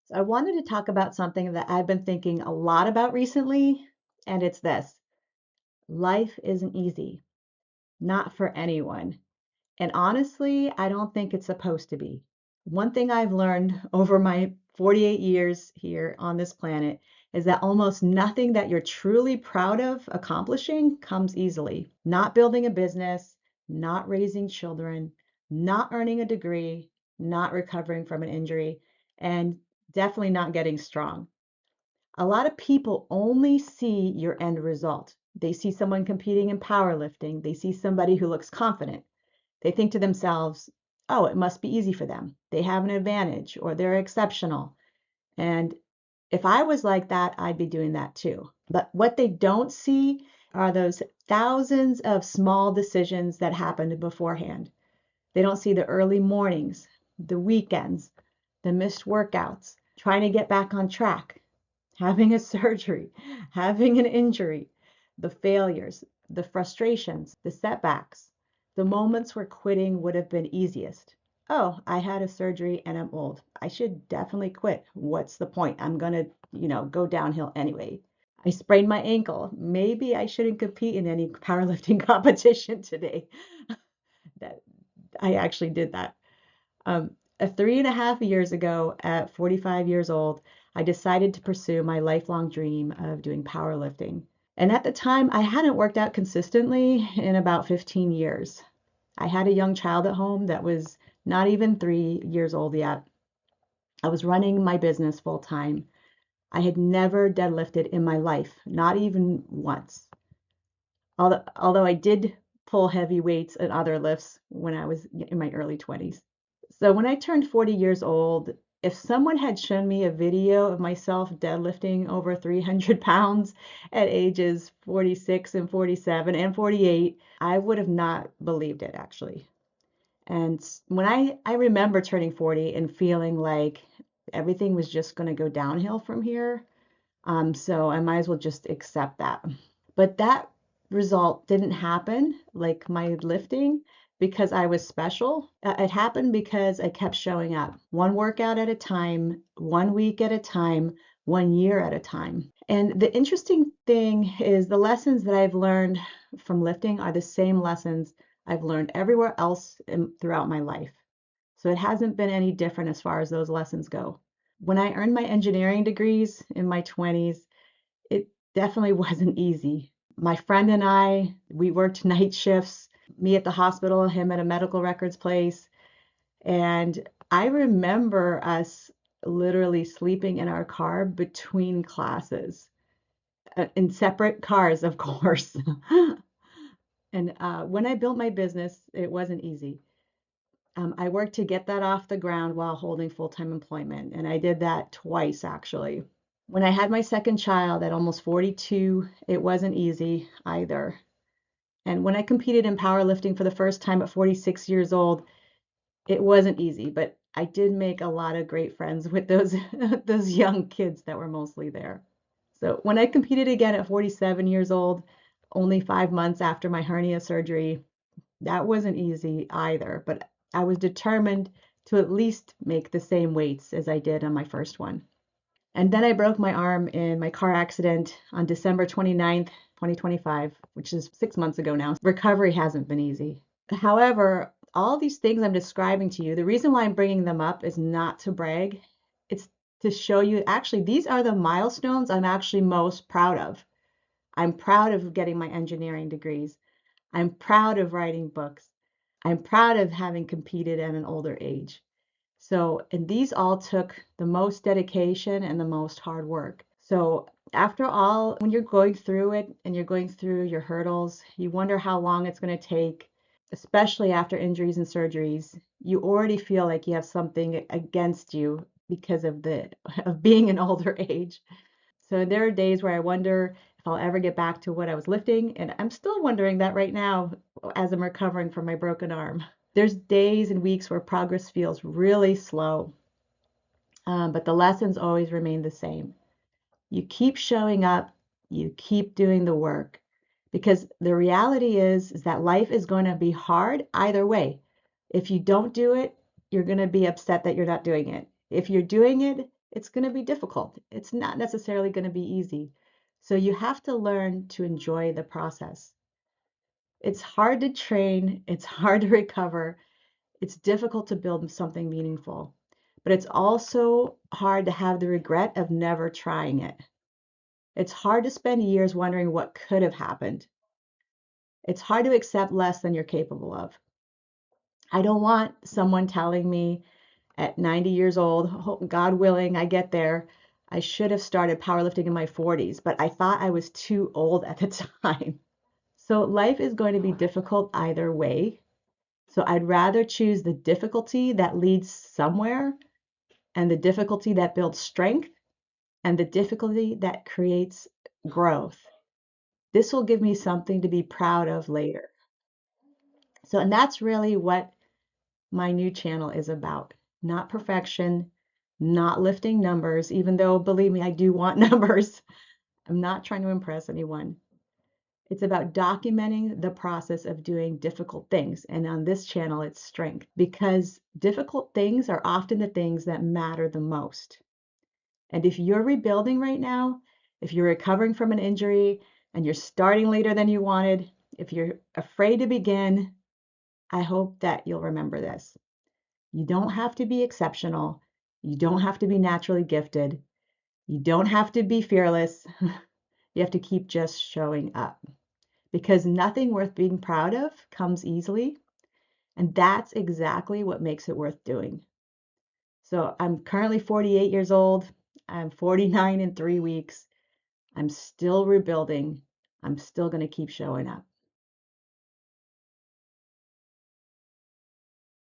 So I wanted to talk about something that I've been thinking a lot about recently, and it's this. Life isn't easy, not for anyone. And honestly, I don't think it's supposed to be. One thing I've learned over my 48 years here on this planet is that almost nothing that you're truly proud of accomplishing comes easily. Not building a business, not raising children, not earning a degree, not recovering from an injury, and definitely not getting strong. A lot of people only see your end result. They see someone competing in powerlifting, they see somebody who looks confident. They think to themselves, oh, it must be easy for them. They have an advantage or they're exceptional. And if I was like that, I'd be doing that too. But what they don't see are those thousands of small decisions that happened beforehand. They don't see the early mornings, the weekends, the missed workouts, trying to get back on track, having a surgery, having an injury, the failures, the frustrations, the setbacks, the moments where quitting would have been easiest. Oh, I had a surgery and I'm old. I should definitely quit. What's the point? I'm going to, go downhill anyway. I sprained my ankle. Maybe I shouldn't compete in any powerlifting competition today. That I actually did that. Um, 3.5 years ago, at 45 years old, I decided to pursue my lifelong dream of doing powerlifting. And at the time, I hadn't worked out consistently in about 15 years. I had a young child at home that was not even 3 years old yet. I was running my business full time. I had never deadlifted in my life, not even once. Although I did pull heavy weights and other lifts when I was in my early 20s. So when I turned 40 years old, if someone had shown me a video of myself deadlifting over 300 pounds at ages 46 and 47 and 48, I would have not believed it actually. And when I remember turning 40 and feeling like everything was just going to go downhill from here, so I might as well just accept that. But that result didn't happen like my lifting because I was special. It happened because I kept showing up one workout at a time, 1 week at a time, 1 year at a time. And the interesting thing is the lessons that I've learned from lifting are the same lessons I've learned everywhere else throughout my life. So it hasn't been any different as far as those lessons go. When I earned my engineering degrees in my 20s, it definitely wasn't easy. My friend and I, we worked night shifts, me at the hospital, him at a medical records place. And I remember us literally sleeping in our car between classes, in separate cars, of course. And when I built my business, it wasn't easy. I worked to get that off the ground while holding full-time employment, and I did that twice actually. When I had my second child at almost 42, it wasn't easy either. And when I competed in powerlifting for the first time at 46 years old, it wasn't easy, but I did make a lot of great friends with those those young kids that were mostly there. So when I competed again at 47 years old, only 5 months after my hernia surgery, that wasn't easy either, but I was determined to at least make the same weights as I did on my first one. And then I broke my arm in my car accident on December 29th, 2025, which is 6 months ago now. Recovery hasn't been easy. However, all these things I'm describing to you, the reason why I'm bringing them up is not to brag. It's to show you actually these are the milestones I'm actually most proud of. I'm proud of getting my engineering degrees. I'm proud of writing books. I'm proud of having competed at an older age. So, and these all took the most dedication and the most hard work. So, after all, when you're going through it and you're going through your hurdles, you wonder how long it's going to take, especially after injuries and surgeries. You already feel like you have something against you because of the of being an older age. So there are days where I wonder if I'll ever get back to what I was lifting, and I'm still wondering that right now as I'm recovering from my broken arm. There's days and weeks where progress feels really slow, but the lessons always remain the same. You keep showing up, you keep doing the work, because the reality is that life is going to be hard either way. If you don't do it, you're going to be upset that you're not doing it. If you're doing it, it's going to be difficult. It's not necessarily going to be easy. So you have to learn to enjoy the process. It's hard to train, it's hard to recover, it's difficult to build something meaningful, but it's also hard to have the regret of never trying it. It's hard to spend years wondering what could have happened. It's hard to accept less than you're capable of. I don't want someone telling me at 90 years old, God willing, I get there. I should have started powerlifting in my 40s, but I thought I was too old at the time. So life is going to be difficult either way. So I'd rather choose the difficulty that leads somewhere and the difficulty that builds strength and the difficulty that creates growth. This will give me something to be proud of later. So, and that's really what my new channel is about. Not perfection, not lifting numbers, even though, believe me, I do want numbers. I'm not trying to impress anyone. It's about documenting the process of doing difficult things. And on this channel, it's strength because difficult things are often the things that matter the most. And if you're rebuilding right now, if you're recovering from an injury and you're starting later than you wanted, if you're afraid to begin, I hope that you'll remember this. You don't have to be exceptional. You don't have to be naturally gifted. You don't have to be fearless. You have to keep just showing up because nothing worth being proud of comes easily. And that's exactly what makes it worth doing. So I'm currently 48 years old. I'm 49 in 3 weeks. I'm still rebuilding. I'm still going to keep showing up.